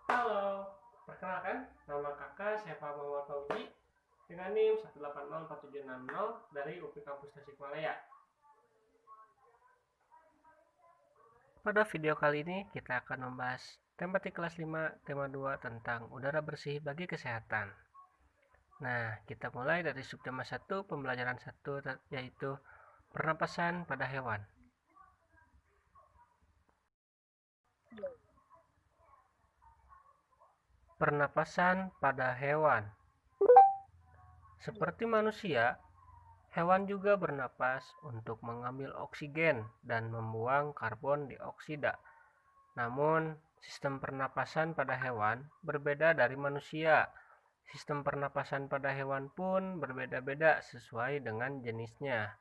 Halo, perkenalkan, nama kakak Syafa Muhammad Fauzi dengan NIM 1804760 dari UPI Kampus Tasikmalaya. Pada video kali ini kita akan membahas tematik kelas 5 tema 2 tentang udara bersih bagi kesehatan. Nah, kita mulai dari subtema 1 pembelajaran 1 yaitu pernapasan pada hewan. Pernapasan pada hewan. Seperti manusia, hewan juga bernapas untuk mengambil oksigen dan membuang karbon dioksida. Namun, sistem pernapasan pada hewan berbeda dari manusia. Sistem pernapasan pada hewan pun berbeda-beda sesuai dengan jenisnya.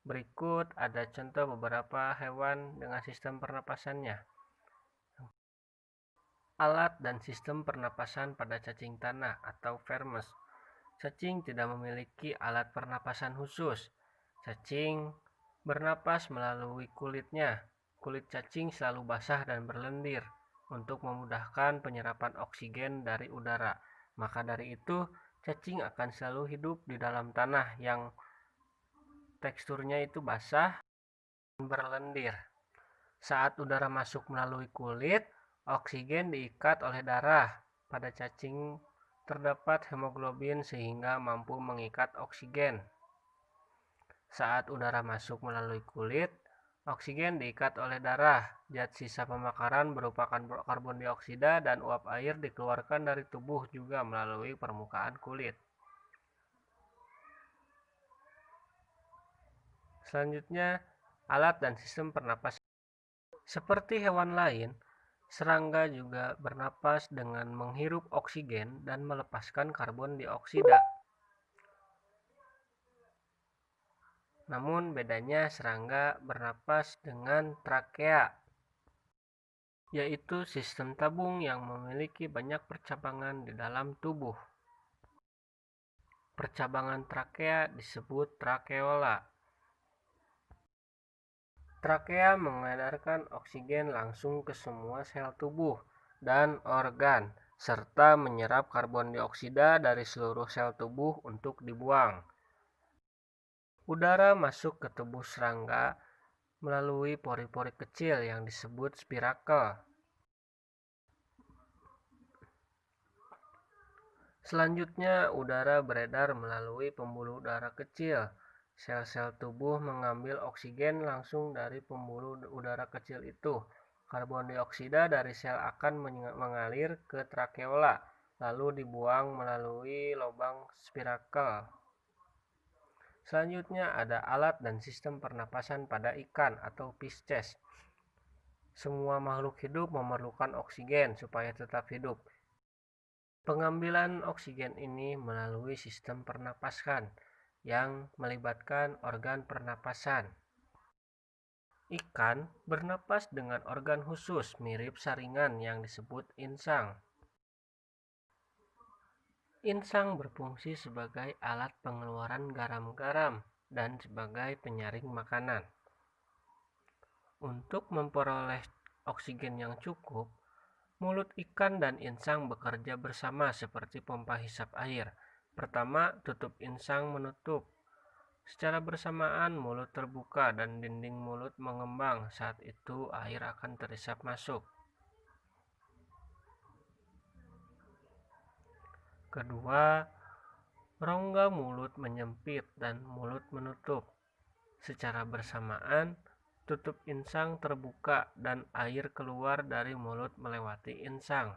Berikut ada contoh beberapa hewan dengan sistem pernapasannya. Alat dan sistem pernapasan pada cacing tanah atau vermes. Cacing tidak memiliki alat pernapasan khusus. Cacing bernapas melalui kulitnya. Kulit cacing selalu basah dan berlendir untuk memudahkan penyerapan oksigen dari udara. Maka dari itu, cacing akan selalu hidup di dalam tanah yang teksturnya itu basah dan berlendir. Saat udara masuk melalui kulit, oksigen diikat oleh darah. Pada cacing terdapat hemoglobin sehingga mampu mengikat oksigen. Saat udara masuk melalui kulit, oksigen diikat oleh darah. Zat sisa pembakaran berupa karbon dioksida dan uap air dikeluarkan dari tubuh juga melalui permukaan kulit. Selanjutnya, alat dan sistem pernapasan. Seperti hewan lain, serangga juga bernapas dengan menghirup oksigen dan melepaskan karbon dioksida. Namun bedanya serangga bernapas dengan trakea, yaitu sistem tabung yang memiliki banyak percabangan di dalam tubuh. Percabangan trakea disebut trakeola. Trakea mengedarkan oksigen langsung ke semua sel tubuh dan organ, serta menyerap karbon dioksida dari seluruh sel tubuh untuk dibuang. Udara masuk ke tubuh serangga melalui pori-pori kecil yang disebut spirakel. Selanjutnya, udara beredar melalui pembuluh udara kecil. Sel-sel tubuh mengambil oksigen langsung dari pembuluh udara kecil itu. Karbon dioksida dari sel akan mengalir ke trakeola, lalu dibuang melalui lubang spirakel. Selanjutnya ada alat dan sistem pernapasan pada ikan atau Pisces. Semua makhluk hidup memerlukan oksigen supaya tetap hidup. Pengambilan oksigen ini melalui sistem pernapasan yang melibatkan organ pernapasan. Ikan bernapas dengan organ khusus mirip saringan yang disebut insang. Insang berfungsi sebagai alat pengeluaran garam-garam dan sebagai penyaring makanan. Untuk memperoleh oksigen yang cukup, mulut ikan dan insang bekerja bersama seperti pompa hisap air. Pertama, tutup insang menutup. Secara bersamaan mulut terbuka dan dinding mulut mengembang. Saat itu air akan terisap masuk. Kedua, rongga mulut menyempit dan mulut menutup. Secara bersamaan, tutup insang terbuka dan air keluar dari mulut melewati insang.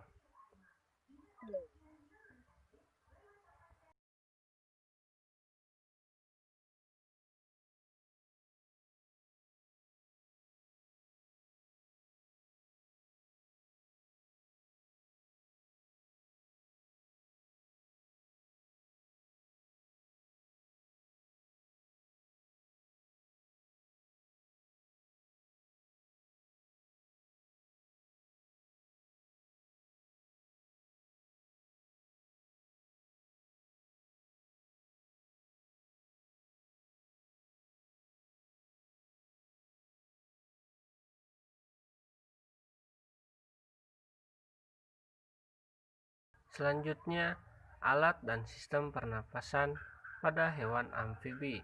Selanjutnya, alat dan sistem pernapasan pada hewan amfibi.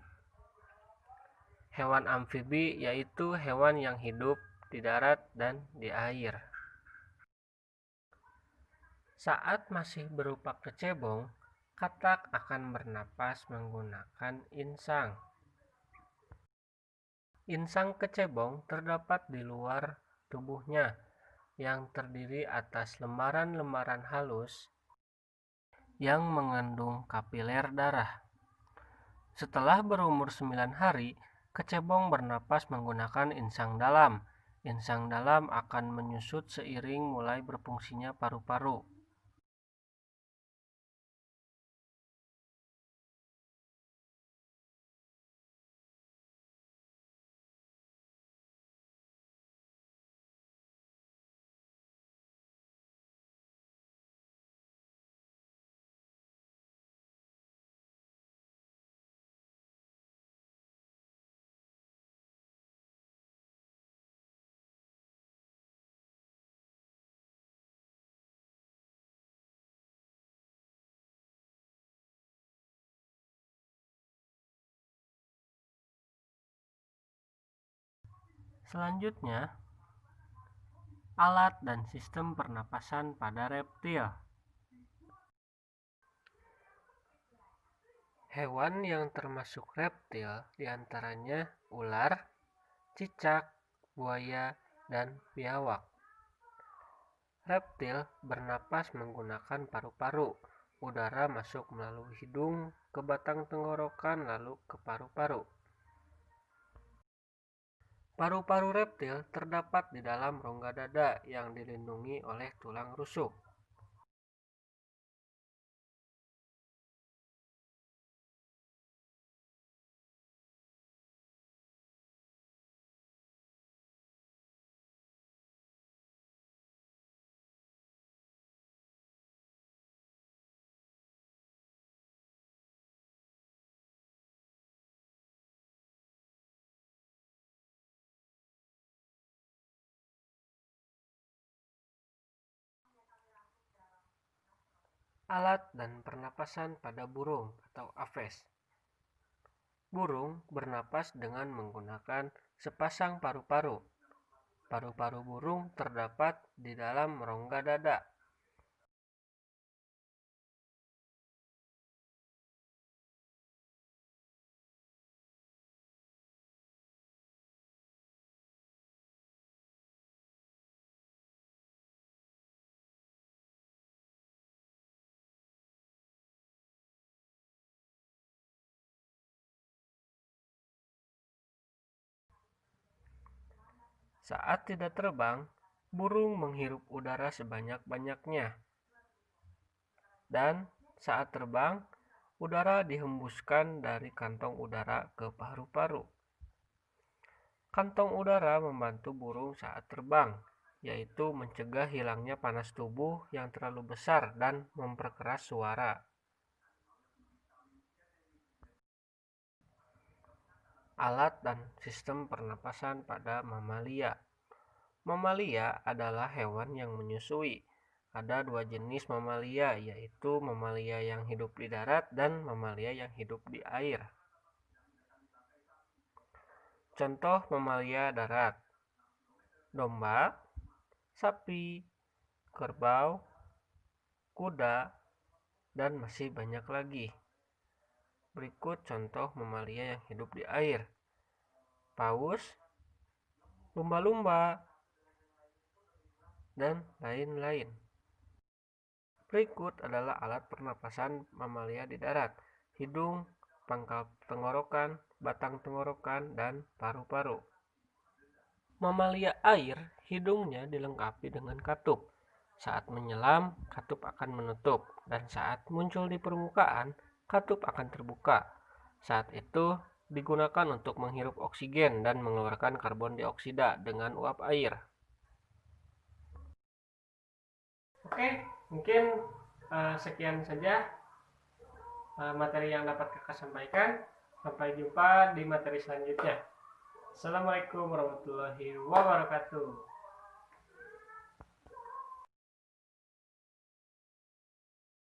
Hewan amfibi yaitu hewan yang hidup di darat dan di air. Saat masih berupa kecebong, katak akan bernapas menggunakan insang. Insang kecebong terdapat di luar tubuhnya yang terdiri atas lembaran-lembaran halus yang mengandung kapiler darah. Setelah berumur 9 hari, kecebong bernapas menggunakan insang dalam. Insang dalam akan menyusut seiring mulai berfungsinya paru-paru. Selanjutnya, alat dan sistem pernapasan pada reptil. Hewan yang termasuk reptil diantaranya ular, cicak, buaya, dan biawak. Reptil bernapas menggunakan paru-paru. Udara masuk melalui hidung ke batang tenggorokan lalu ke paru-paru. Paru-paru reptil terdapat di dalam rongga dada yang dilindungi oleh tulang rusuk. Alat dan pernapasan pada burung atau aves. Burung bernapas dengan menggunakan sepasang paru-paru. Paru-paru burung terdapat di dalam rongga dada. Saat tidak terbang, burung menghirup udara sebanyak-banyaknya. Dan saat terbang, udara dihembuskan dari kantong udara ke paru-paru. Kantong udara membantu burung saat terbang, yaitu mencegah hilangnya panas tubuh yang terlalu besar dan memperkeras suara. Alat dan sistem pernapasan pada mamalia. Mamalia adalah hewan yang menyusui. Ada dua jenis mamalia, yaitu mamalia yang hidup di darat dan mamalia yang hidup di air. Contoh mamalia darat: domba, sapi, kerbau, kuda, dan masih banyak lagi. Berikut contoh mamalia yang hidup di air: paus, lumba-lumba, dan lain-lain. Berikut adalah alat pernapasan mamalia di darat: hidung, pangkal tenggorokan, batang tenggorokan, dan paru-paru. Mamalia air, hidungnya dilengkapi dengan katup. Saat menyelam, katup akan menutup, dan saat muncul di permukaan, katup akan terbuka. Saat itu digunakan untuk menghirup oksigen dan mengeluarkan karbon dioksida dengan uap air. Oke, mungkin sekian saja materi yang dapat kakak sampaikan. Sampai jumpa di materi selanjutnya. Assalamualaikum warahmatullahi wabarakatuh.